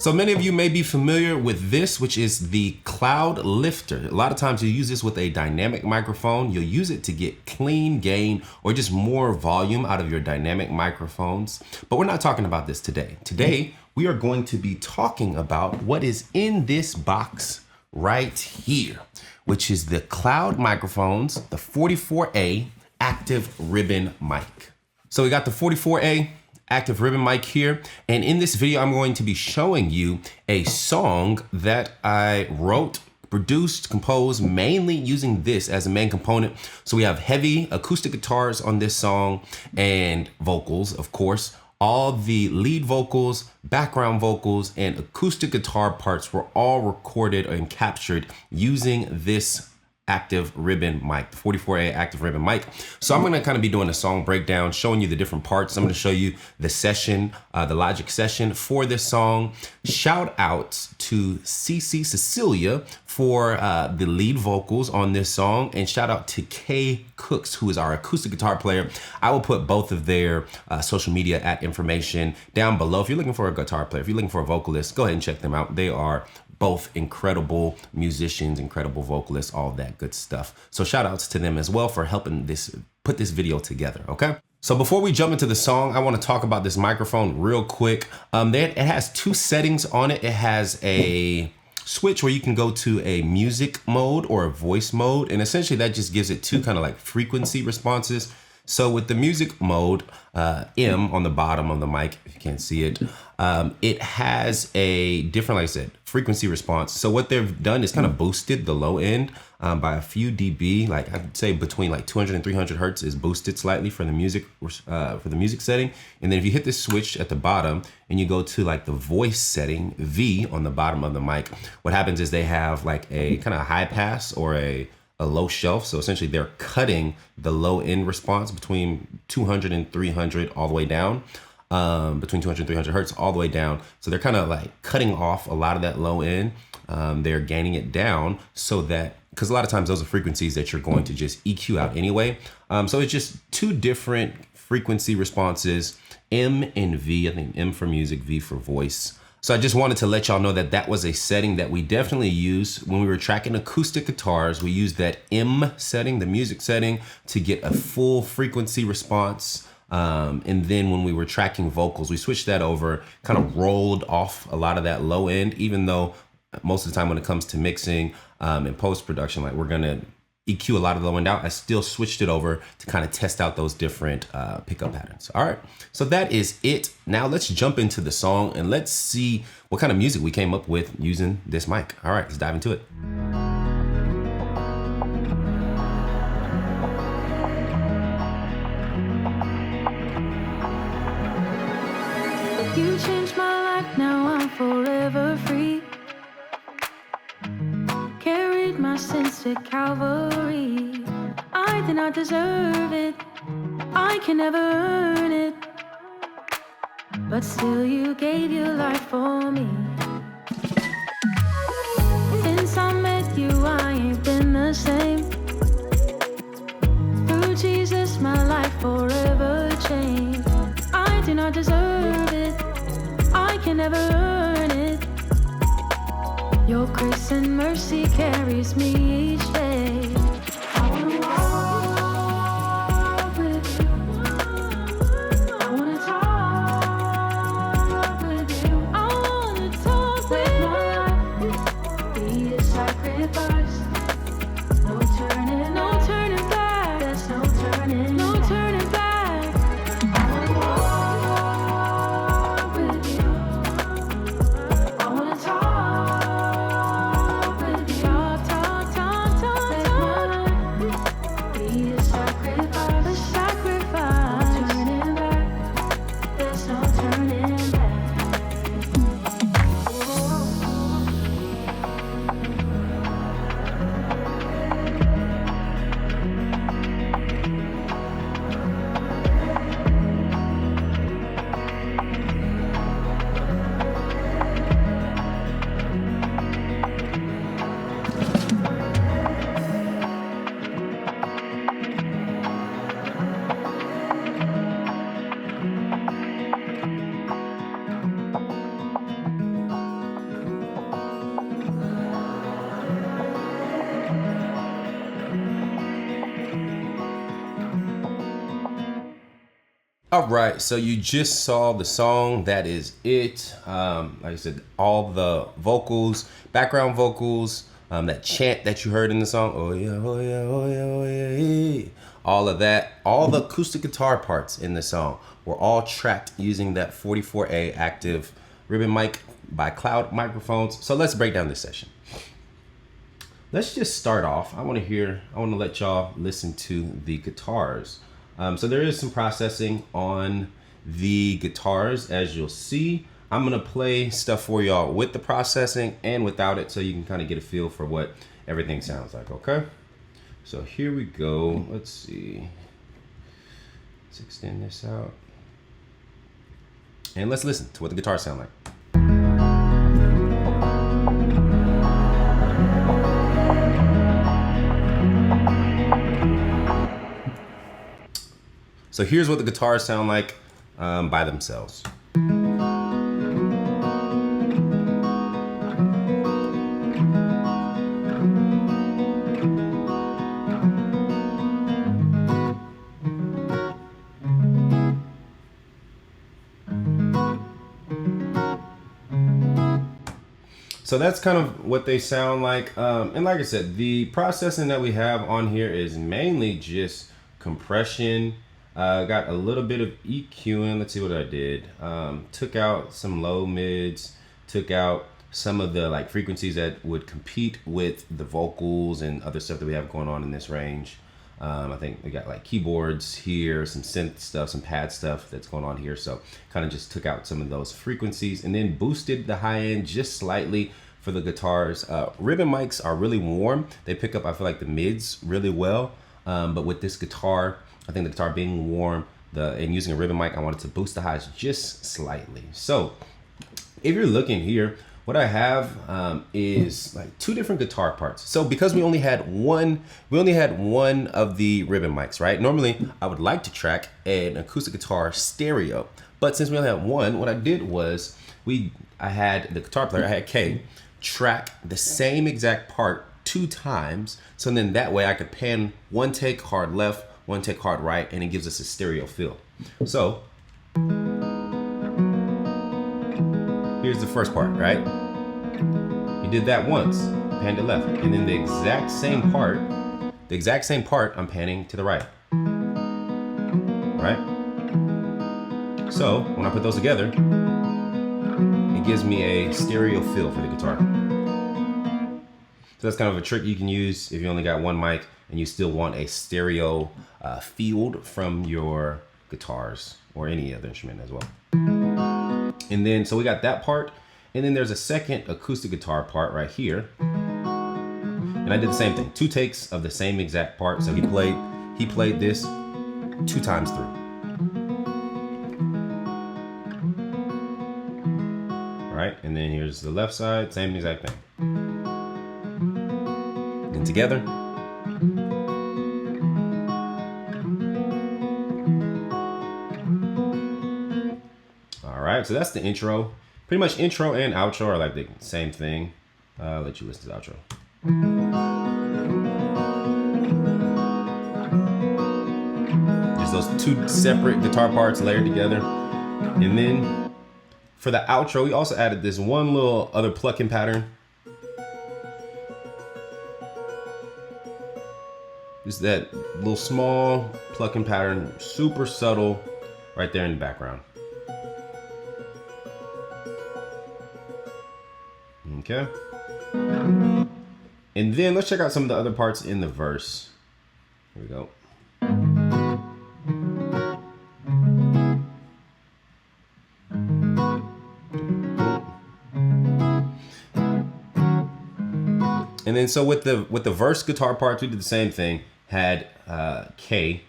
So many of you may be familiar with this, which is the cloud lifter. A lot of times you use this with a dynamic microphone. You'll use it to get clean gain or just more volume out of your dynamic microphones. But we're not talking about this today. Today, we are going to be talking about what is in this box right here, which is the cloud microphones, the 44A active ribbon mic. So we got the 44A active ribbon mic here. And in this video, I'm going to be showing you a song that I wrote, produced, composed, mainly using this as a main component. So we have heavy acoustic guitars on this song and vocals, of course. All the lead vocals, background vocals, and acoustic guitar parts were all recorded and captured using this active ribbon mic, the 44A active ribbon mic. So I'm gonna kind of be doing a song breakdown, showing you the different parts. I'm gonna show you the session, the Logic session for this song. Shout out to CC Cecilia for the lead vocals on this song, and shout out to Kay Cooks, who is our acoustic guitar player. I will put both of their social media information down below. If you're looking for a guitar player, if you're looking for a vocalist, go ahead and check them out. They are both incredible musicians, incredible vocalists, all that good stuff. So shout outs to them as well for helping put this video together, okay? So before we jump into the song, I want to talk about this microphone real quick. It has two settings on it. It has a switch where you can go to a music mode or a voice mode. And essentially that just gives it two kind of like frequency responses. So with the music mode, M on the bottom of the mic, if you can't see it, it has a different, like I said, frequency response. So what they've done is kind of boosted the low end by a few dB, like I'd say between like 200 and 300 hertz is boosted slightly for the music setting. And then if you hit this switch at the bottom and you go to like the voice setting, V on the bottom of the mic, what happens is they have like a kind of high pass or a low shelf. So essentially they're cutting the low end response between 200 and 300 all the way down, between 200 and 300 hertz all the way down. So they're kind of like cutting off a lot of that low end. They're gaining it down so that, because a lot of times those are frequencies that you're going to just EQ out anyway. So it's just two different frequency responses, M and V. I think M for music, V for voice. So I just wanted to let y'all know that that was a setting that we definitely use when we were tracking acoustic guitars. We used that M setting, the music setting, to get a full frequency response. And then when we were tracking vocals, we switched that over, kind of rolled off a lot of that low end, even though most of the time when it comes to mixing and post-production, like we're gonna EQ a lot of the low end out, I still switched it over to kind of test out those different pickup patterns. All right, so that is it. Now let's jump into the song and let's see what kind of music we came up with using this mic. All right, let's dive into it. You changed my life, now I'm forever free. Carried my sins to Calvary. I did not deserve it, I can never earn it, but still you gave your life for me. Since I met you, I ain't been the same. Through Jesus, my life forever changed. I do not deserve it, I can never earn it. Your grace and mercy carries me each day. I wanna walk with you. I wanna talk with you. I wanna talk with my life. Be a sacrifice. No turning back. There's no turning back. I wanna walk with you. I wanna talk with you. Talk All right, so you just saw the song. That is it. Like I said, all the vocals, background vocals, that chant that you heard in the song. Oh yeah, oh yeah, oh yeah, oh yeah, yeah. All of that, all the acoustic guitar parts in the song were all tracked using that 44A active ribbon mic by Cloud Microphones. So let's break down this session. Let's just start off. I want to let y'all listen to the guitars. So there is some processing on the guitars, as you'll see. I'm gonna play stuff for y'all with the processing and without it, so you can kind of get a feel for what everything sounds like, okay? So here we go. Let's see. Let's extend this out. And let's listen to what the guitars sound like. So here's what the guitars sound like by themselves. So that's kind of what they sound like. And like I said, the processing that we have on here is mainly just compression. Got a little bit of EQing. Let's see what I did. Took out some low mids, took out some of the like frequencies that would compete with the vocals and other stuff that we have going on in this range. I think we got like keyboards here, some synth stuff, some pad stuff that's going on here. So kind of just took out some of those frequencies and then boosted the high end just slightly for the guitars. Ribbon mics are really warm. They pick up, I feel like, the mids really well. But with this guitar, I think the guitar being warm and using a ribbon mic, I wanted to boost the highs just slightly. So if you're looking here, what I have is like two different guitar parts. So because we only had one of the ribbon mics, right? Normally I would like to track an acoustic guitar stereo, but since we only had one, what I did was I had the guitar player, I had K, track the same exact part 2 times. So then that way I could pan one take hard left, one take hard right, and it gives us a stereo feel. So here's the first part, right? You did that once, panned it left, and then the exact same part, I'm panning to the right. Right? So when I put those together, it gives me a stereo feel for the guitar. So that's kind of a trick you can use if you only got one mic and you still want a stereo field from your guitars or any other instrument as well. And then, so we got that part, and then there's a second acoustic guitar part right here. And I did the same thing, 2 takes of the same exact part. So he played this 2 times through. Right, and then here's the left side, same exact thing. And together. All right, so that's the intro. Pretty much intro and outro are like the same thing. I'll let you listen to the outro. Just those 2 separate guitar parts layered together. And then for the outro, we also added this one little other plucking pattern. Just that little small plucking pattern, super subtle, right there in the background. Okay. And then let's check out some of the other parts in the verse. Here we go. And then so with the verse guitar parts, we did the same thing. Had K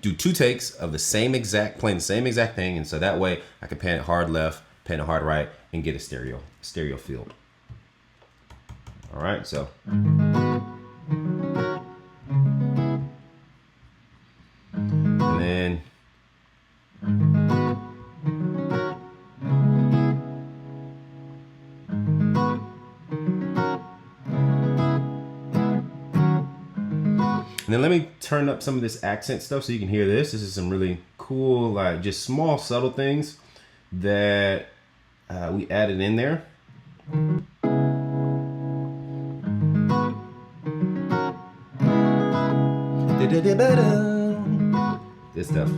do 2 takes of the same exact, playing the same exact thing, and so that way I could pan it hard left, pan it hard right, and get a stereo field. All right, so. And then. And then let me turn up some of this accent stuff so you can hear this. This is some really cool, like just small, subtle things that we added in there. This stuff.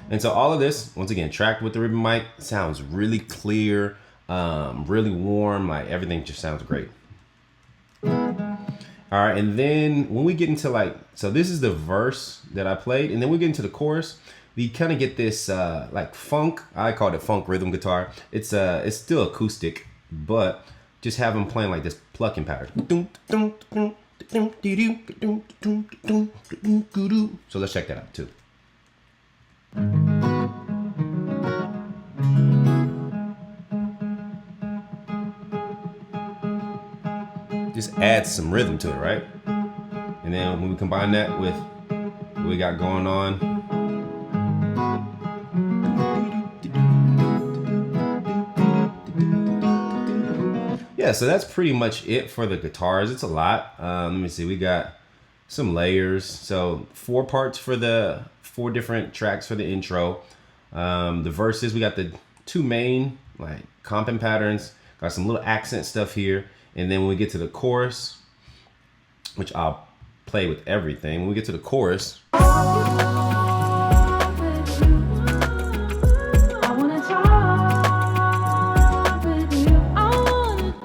And so all of this, once again, tracked with the ribbon mic, sounds really clear, really warm, like everything just sounds great. All right, and then when we get into like, so this is the verse that I played, and then we get into the chorus, we kind of get this like funk, I call it funk rhythm guitar. It's still acoustic, but just have them playing like this plucking pattern. So let's check that out too. Just adds some rhythm to it, right? And then when we combine that with what we got going on, yeah, so that's pretty much it for the guitars. It's a lot. Let me see, we got some layers. So 4 parts for the 4 different tracks for the intro. The verses, we got the 2 main like comping patterns, got some little accent stuff here. And then when we get to the chorus, which I'll play with everything. When we get to the chorus,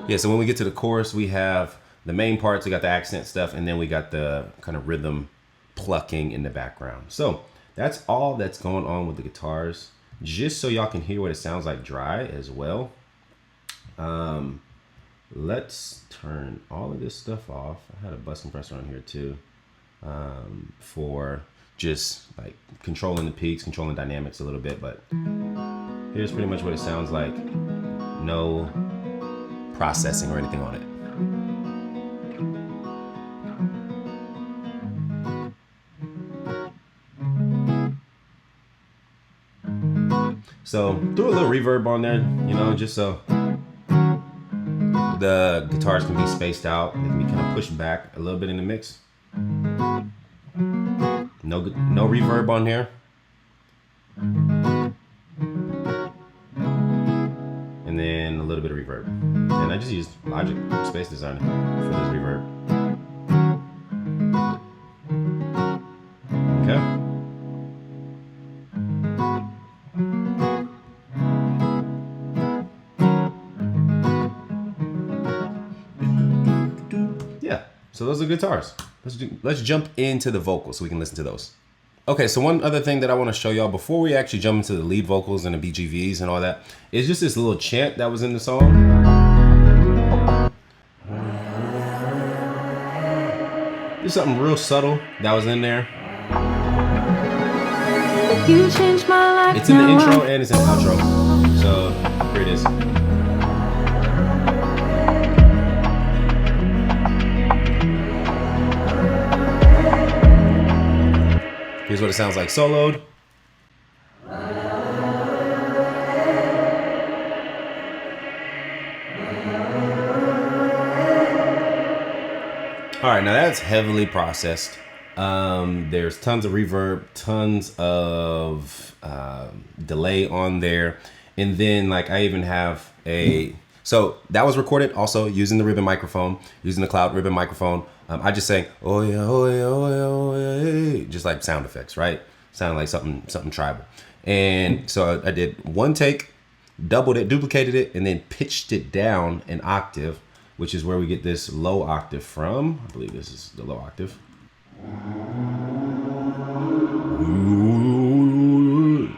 yeah, so when we get to the chorus, we have the main parts, we got the accent stuff, and then we got the kind of rhythm plucking in the background. So that's all that's going on with the guitars, just so y'all can hear what it sounds like dry as well. Let's turn all of this stuff off. I had a bus compressor on here too, for just like controlling the peaks, controlling dynamics a little bit, but here's pretty much what it sounds like. No processing or anything on it. So threw a little reverb on there, you know, just so the guitars can be spaced out and we kind of push back a little bit in the mix. No reverb on here. And then a little bit of reverb. And I just used Logic Space Designer for this reverb. Okay. So those are guitars. Let's jump into the vocals so we can listen to those. Okay, so one other thing that I want to show y'all before we actually jump into the lead vocals and the BGVs and all that is just this little chant that was in the song. There's something real subtle that was in there. You changed my life. It's in the intro and it's in the outro. So here it is. Here's what it sounds like soloed. All right, now that's heavily processed. There's tons of reverb, tons of delay on there. And then like I even have so that was recorded also using the ribbon microphone, using the cloud ribbon microphone. I just sang, oh yeah, oh yeah, oh yeah, oh yeah, just like sound effects, right? Sounded like something tribal. And so I did one take, doubled it, duplicated it, and then pitched it down an octave, which is where we get this low octave from. I believe this is the low octave.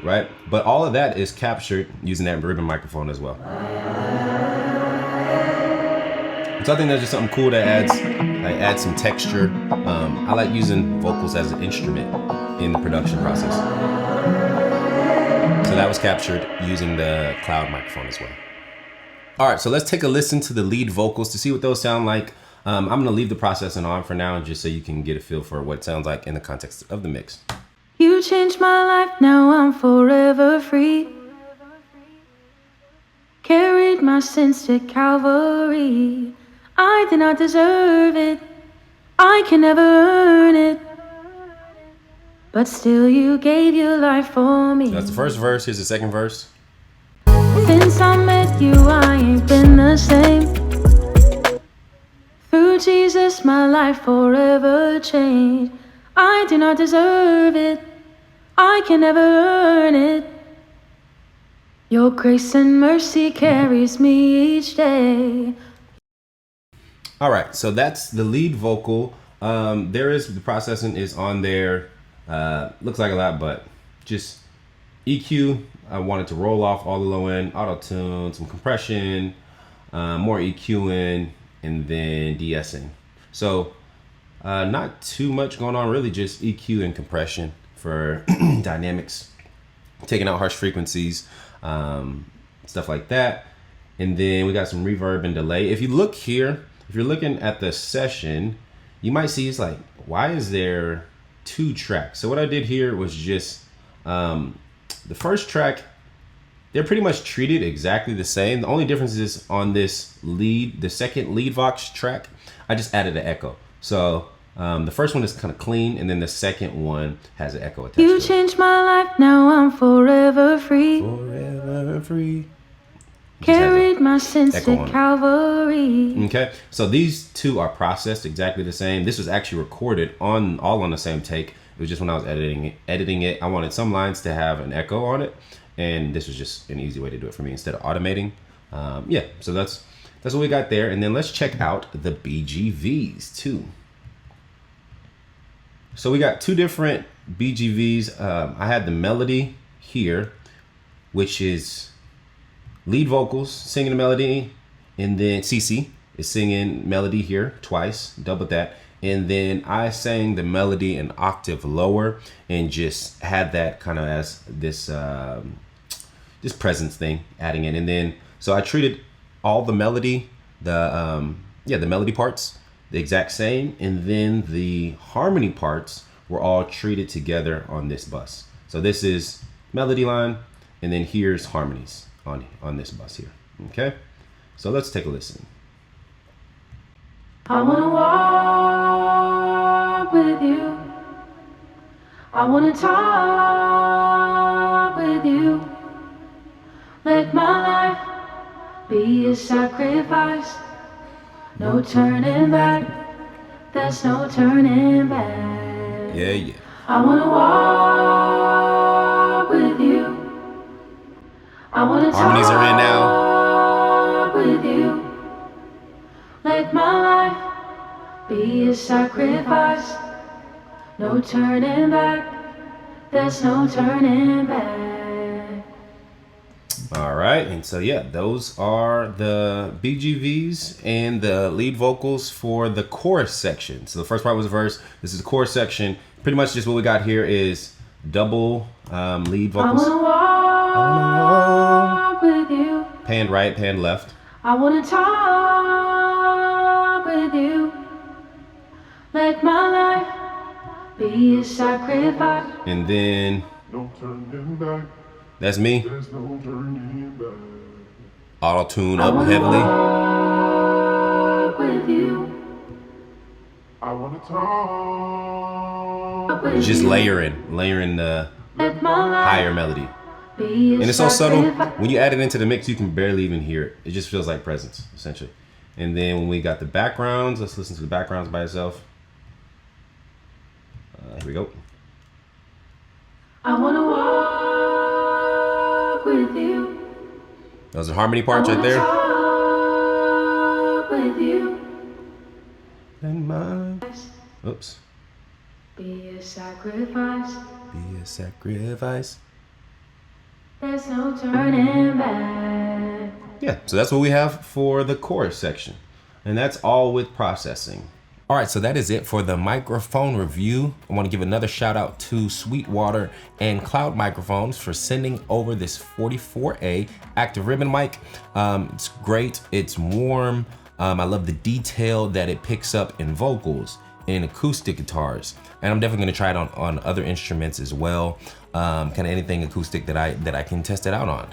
Right? But all of that is captured using that ribbon microphone as well. So I think that's just something cool that adds some texture. I like using vocals as an instrument in the production process. So that was captured using the cloud microphone as well. All right, so let's take a listen to the lead vocals to see what those sound like. I'm gonna leave the processing on for now just so you can get a feel for what it sounds like in the context of the mix. You changed my life, now I'm forever free. my sins to Calvary. I did not deserve it. I can never earn it. But still you gave your life for me. That's the first verse. Here's the second verse. Since I met you, I ain't been the same. Through Jesus, my life forever changed. I do not deserve it. I can never earn it. Your grace and mercy carries me each day. All right, so that's the lead vocal. There is the processing is on there. Looks like a lot, but just EQ. I wanted to roll off all the low end, auto tune, some compression, more EQing, and then de-essing. So not too much going on, really, just EQ and compression for dynamics, taking out harsh frequencies, stuff like that. And then we got some reverb and delay. If you look here, if you're looking at the session, you might see it's like, why is there 2 tracks? So what I did here was just the first track, they're pretty much treated exactly the same. The only difference is on this lead, the second lead vox track, I just added an echo. So the first one is kind of clean, and then the second one has an echo attached to it. You changed my life, now I'm forever free. Forever free. Carried my sins to Calvary. Okay, so these 2 are processed exactly the same. This was actually recorded all on the same take. It was just when I was editing it, I wanted some lines to have an echo on it, and this was just an easy way to do it for me instead of automating. Yeah, so that's what we got there. And then let's check out the BGVs too. So we got 2 different BGVs. I had the melody here, which is lead vocals singing the melody, and then CC is singing melody here twice, doubled that. And then I sang the melody an octave lower and just had that kind of as this this presence thing, adding it. And then so I treated all the melody, the melody parts the exact same, and then the harmony parts were all treated together on this bus. So this is melody line, and then here's harmonies on this bus here. Okay, so let's take a listen. I wanna walk with you. I wanna talk with you. Let my life be a sacrifice. No turning back. There's no turning back. Yeah. I wanna walk with you. I wanna Harmonies are in now. talk with you. Let my life be a sacrifice. No turning back. There's no turning back. All right, and so yeah, those are the BGVs and the lead vocals for the chorus section. So the first part was the verse. This is the chorus section. Pretty much just what we got here is double lead vocals. I wanna walk with you. Panned right, panned left. I wanna talk with you. Let my life be a sacrifice. And then No turning back. that's me. There's no turning back. Auto tune up heavily. Walk with you. I wanna talk. Just layering the Let my life higher melody. be a And it's so subtle. sacrifice. When you add it into the mix, you can barely even hear it. It just feels like presence, essentially. And then when we got the backgrounds, let's listen to the backgrounds by itself. Here we go. I wanna walk with you. Those are harmony parts right there. Talk with you. And mine. Oops. Be a sacrifice. Be a sacrifice. There's no turning back. Yeah, so that's what we have for the chorus section. And that's all with processing. All right, so that is it for the microphone review. I want to give another shout out to Sweetwater and Cloud Microphones for sending over this 44A active ribbon mic. It's great, it's warm. I love the detail that it picks up in vocals, in acoustic guitars. And I'm definitely gonna try it on other instruments as well. Kind of anything acoustic that I can test it out on.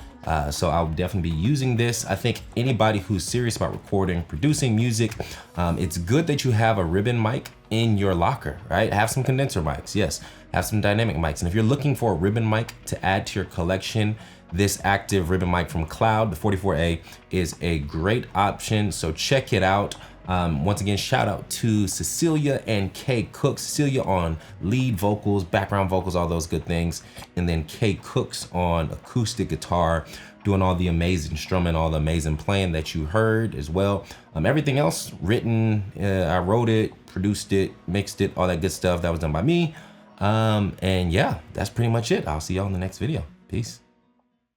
So I'll definitely be using this. I think anybody who's serious about recording, producing music, it's good that you have a ribbon mic in your locker, right? Have some condenser mics, yes. Have some dynamic mics. And if you're looking for a ribbon mic to add to your collection, this active ribbon mic from Cloud, the 44A, is a great option. So check it out. Once again, shout out to Cecilia and Kay Cook. Cecilia on lead vocals, background vocals, all those good things. And then Kay Cooks on acoustic guitar, doing all the amazing strumming, all the amazing playing that you heard as well. Everything else written, I wrote it, produced it, mixed it, all that good stuff. That was done by me. And yeah, that's pretty much it. I'll see y'all in the next video. Peace.